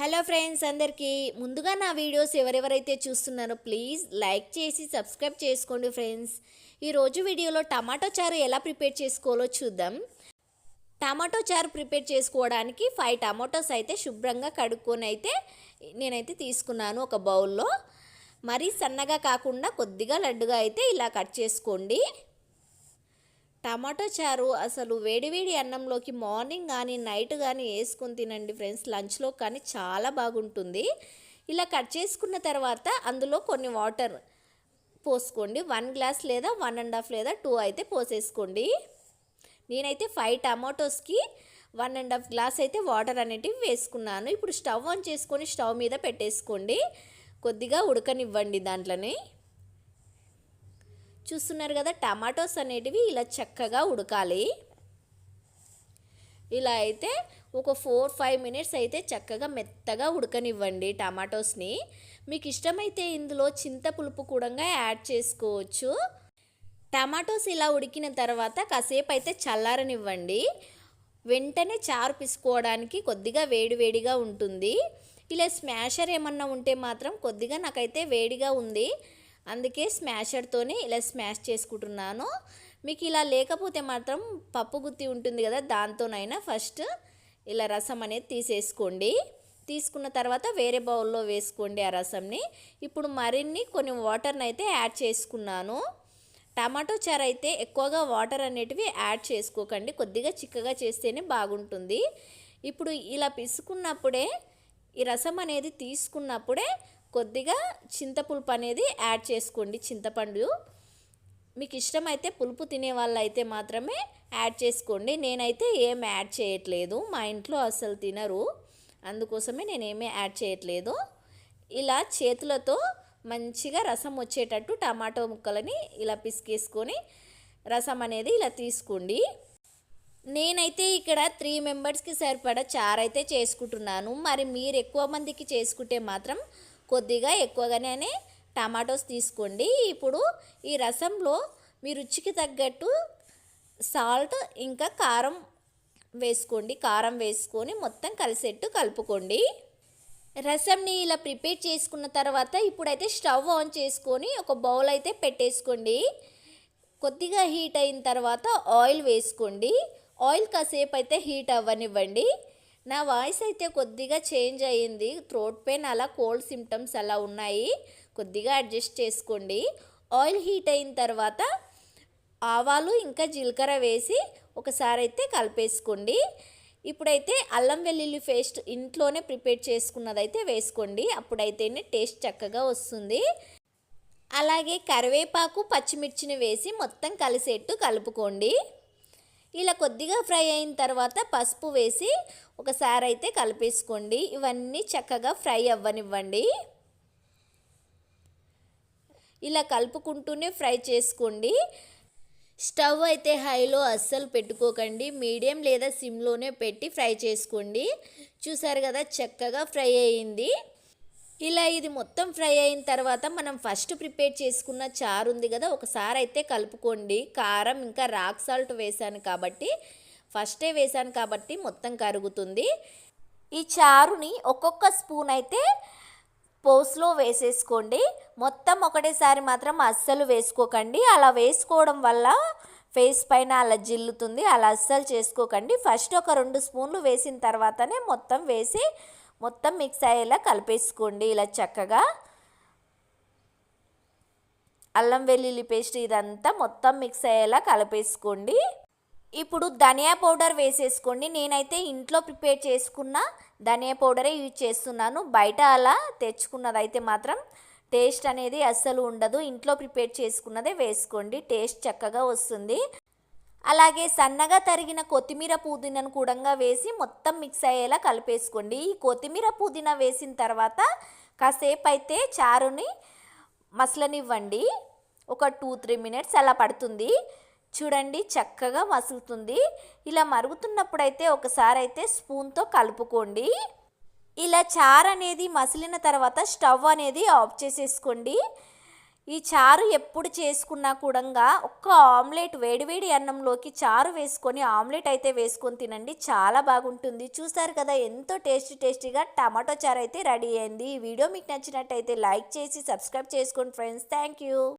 Hello friends, అందరికీ ముందుగా నా వీడియోస్ ఎవరెవరైతే చూస్తున్నారో ప్లీజ్ లైక్ చేసి సబ్స్క్రైబ్ చేసుకోండి ఫ్రెండ్స్. ఈరోజు వీడియోలో టమాటో చారు ఎలా ప్రిపేర్ చేసుకోవాలో చూద్దాం. టమాటో చారు ప్రిపేర్ చేసుకోవడానికి 5 టమాటోస్ అయితే శుభ్రంగా కడుక్కొని అయితే నేనైతే తీసుకున్నాను ఒక బౌల్లో. మరీ సన్నగా కాకుండా కొద్దిగా లడ్డుగా అయితే ఇలా కట్ చేసుకోండి. టమాటో చారు అసలు వేడివేడి అన్నంలోకి మార్నింగ్ కానీ నైట్ కానీ వేసుకొని తినండి ఫ్రెండ్స్, లంచ్లో కానీ చాలా బాగుంటుంది. ఇలా కట్ చేసుకున్న తర్వాత అందులో కొన్ని వాటర్ పోసుకోండి. 1 గ్లాస్ లేదా 1.5 లేదా 2 అయితే పోసేసుకోండి. నేనైతే 5 టమాటోస్కి 1.5 గ్లాస్ అయితే వాటర్ అనేటివి వేసుకున్నాను. ఇప్పుడు స్టవ్ ఆన్ చేసుకొని స్టవ్ మీద పెట్టేసుకోండి. కొద్దిగా ఉడకనివ్వండి. దాంట్లోనే చూస్తున్నారు కదా, టమాటోస్ అనేటివి ఇలా చక్కగా ఉడకాలి. ఇలా అయితే ఒక 4-5 మినిట్స్ అయితే చక్కగా మెత్తగా ఉడకనివ్వండి టమాటోస్ని. మీకు ఇష్టమైతే ఇందులో చింతపులుపు కూడా యాడ్ చేసుకోవచ్చు. టమాటోస్ ఇలా ఉడికిన తర్వాత కాసేపు అయితే చల్లారనివ్వండి. వెంటనే చారు పిసుకోవడానికి కొద్దిగా వేడివేడిగా ఉంటుంది. ఇలా స్మాషర్ ఏమన్నా ఉంటే మాత్రం కొద్దిగా నాకైతే వేడిగా ఉంది, అందుకే స్మాషర్తోనే ఇలా స్మాష్ చేసుకుంటున్నాను. మీకు ఇలా లేకపోతే మాత్రం పప్పు గుత్తి ఉంటుంది కదా, దాంతోనైనా ఫస్ట్ ఇలా రసం అనేది తీసేసుకోండి. తీసుకున్న తర్వాత వేరే బౌల్లో వేసుకోండి ఆ రసంని. ఇప్పుడు మరిన్ని కొన్ని వాటర్ని అయితే యాడ్ చేసుకున్నాను. టమాటో చారు అయితే ఎక్కువగా వాటర్ అనేటివి యాడ్ చేసుకోకండి, కొద్దిగా చిక్కగా చేస్తేనే బాగుంటుంది. ఇప్పుడు ఇలా పిసుకున్నప్పుడే ఈ రసం అనేది తీసుకున్నప్పుడే కొద్దిగా చింతపులుపు అనేది యాడ్ చేసుకోండి. చింతపండు మీకు ఇష్టమైతే పులుపు తినే వాళ్ళు అయితే మాత్రమే యాడ్ చేసుకోండి. నేనైతే ఏం యాడ్ చేయట్లేదు, మా ఇంట్లో అస్సలు తినరు, అందుకోసమే నేనేమీ యాడ్ చేయట్లేదు. ఇలా చేతులతో మంచిగా రసం వచ్చేటట్టు టమాటో ముక్కలని ఇలా పిసికేసుకొని రసం అనేది ఇలా తీసుకోండి. నేనైతే ఇక్కడ 3 మెంబర్స్కి సరిపడా చారు అయితే చేసుకుంటున్నాను. మరి మీరు ఎక్కువ మందికి చేసుకుంటే మాత్రం కొద్దిగా ఎక్కువగానే టమాటోస్ తీసుకోండి. ఇప్పుడు ఈ రసంలో మీ రుచికి తగ్గట్టు సాల్ట్ ఇంకా కారం వేసుకోండి. కారం వేసుకొని మొత్తం కలిసేట్టు కలుపుకోండి. రసంని ఇలా ప్రిపేర్ చేసుకున్న తర్వాత ఇప్పుడైతే స్టవ్ ఆన్ చేసుకొని ఒక బౌల్ అయితే పెట్టేసుకోండి. కొద్దిగా హీట్ అయిన తర్వాత ఆయిల్ వేసుకోండి. ఆయిల్ కాసేపు అయితే హీట్ అవ్వనివ్వండి. నా వాయిస్ అయితే కొద్దిగా చేంజ్ అయ్యింది, థ్రోట్ పెయిన్ అలా కోల్డ్ సిమ్టమ్స్ అలా ఉన్నాయి, కొద్దిగా అడ్జస్ట్ చేసుకోండి. ఆయిల్ హీట్ అయిన తర్వాత ఆవాలు ఇంకా జీలకర్ర వేసి ఒకసారి అయితే కలిపేసుకోండి. ఇప్పుడైతే అల్లం వెల్లుల్లి పేస్ట్ ఇంట్లోనే ప్రిపేర్ చేసుకున్నదైతే వేసుకోండి, అప్పుడైతేనే టేస్ట్ చక్కగా వస్తుంది. అలాగే కరివేపాకు పచ్చిమిర్చిని వేసి మొత్తం కలిసేట్టు కలుపుకోండి. ఇలా కొద్దిగా ఫ్రై అయిన తర్వాత పసుపు వేసి ఒకసారి అయితే కలిపేసుకోండి. ఇవన్నీ చక్కగా ఫ్రై అవ్వనివ్వండి. ఇలా కలుపుకుంటూనే ఫ్రై చేసుకోండి. స్టవ్ అయితే హైలో అస్సలు పెట్టుకోకండి, మీడియం లేదా సిమ్లోనే పెట్టి ఫ్రై చేసుకోండి. చూసారు కదా, చక్కగా ఫ్రై అయ్యింది. ఇలా ఇది మొత్తం ఫ్రై అయిన తర్వాత మనం ఫస్ట్ ప్రిపేర్ చేసుకున్న చారు ఉంది కదా, ఒకసారి అయితే కలుపుకోండి. కారం ఇంకా రాక్ సాల్ట్ వేసాను కాబట్టి, ఫస్టే వేసాను కాబట్టి మొత్తం కరుగుతుంది. ఈ చారుని ఒక్కొక్క స్పూన్ అయితే పోస్లో వేసేసుకోండి. మొత్తం ఒకటేసారి మాత్రం అస్సలు వేసుకోకండి, అలా వేసుకోవడం వల్ల ఫేస్ పైన అలా జిల్లుతుంది, అలా అస్సలు చేసుకోకండి. ఫస్ట్ ఒక 2 స్పూన్లు వేసిన తర్వాతనే మొత్తం వేసి మొత్తం మిక్స్ అయ్యేలా కలిపేసుకోండి. ఇలా చక్కగా అల్లం వెల్లుల్లి పేస్ట్ ఇదంతా మొత్తం మిక్స్ అయ్యేలా కలిపేసుకోండి. ఇప్పుడు ధనియా పౌడర్ వేసేసుకోండి. నేనైతే ఇంట్లో ప్రిపేర్ చేసుకున్న ధనియా పౌడరే యూజ్ చేస్తున్నాను, బయట అలా తెచ్చుకున్నదైతే మాత్రం టేస్ట్ అనేది అస్సలు ఉండదు. ఇంట్లో ప్రిపేర్ చేసుకున్నదే వేసుకోండి, టేస్ట్ చక్కగా వస్తుంది. అలాగే సన్నగా తరిగిన కొత్తిమీర పుదీనాను కూడా వేసి మొత్తం మిక్స్ అయ్యేలా కలిపేసుకోండి. ఈ కొత్తిమీర పుదీనా వేసిన తర్వాత కాసేపు అయితే చారుని మసలనివ్వండి. ఒక 2-3 మినిట్స్ అలా పడుతుంది. చూడండి, చక్కగా మసులుతుంది. ఇలా మరుగుతున్నప్పుడైతే ఒకసారి అయితే స్పూన్తో కలుపుకోండి. ఇలా చారు అనేది మసిలిన తర్వాత స్టవ్ అనేది ఆఫ్ చేసేసుకోండి. ఈ చారు ఎప్పుడు చేసుకున్నా కూడా ఒక్క ఆమ్లెట్ వేడివేడి అన్నంలోకి చారు వేసుకొని ఆమ్లెట్ అయితే వేసుకొని తినండి, చాలా బాగుంటుంది. చూసారు కదా ఎంతో టేస్టీగా టమాటో చారు అయితే రెడీ అయింది. ఈ వీడియో మీకు నచ్చినట్టయితే లైక్ చేసి సబ్స్క్రైబ్ చేసుకోండి ఫ్రెండ్స్. Thank you.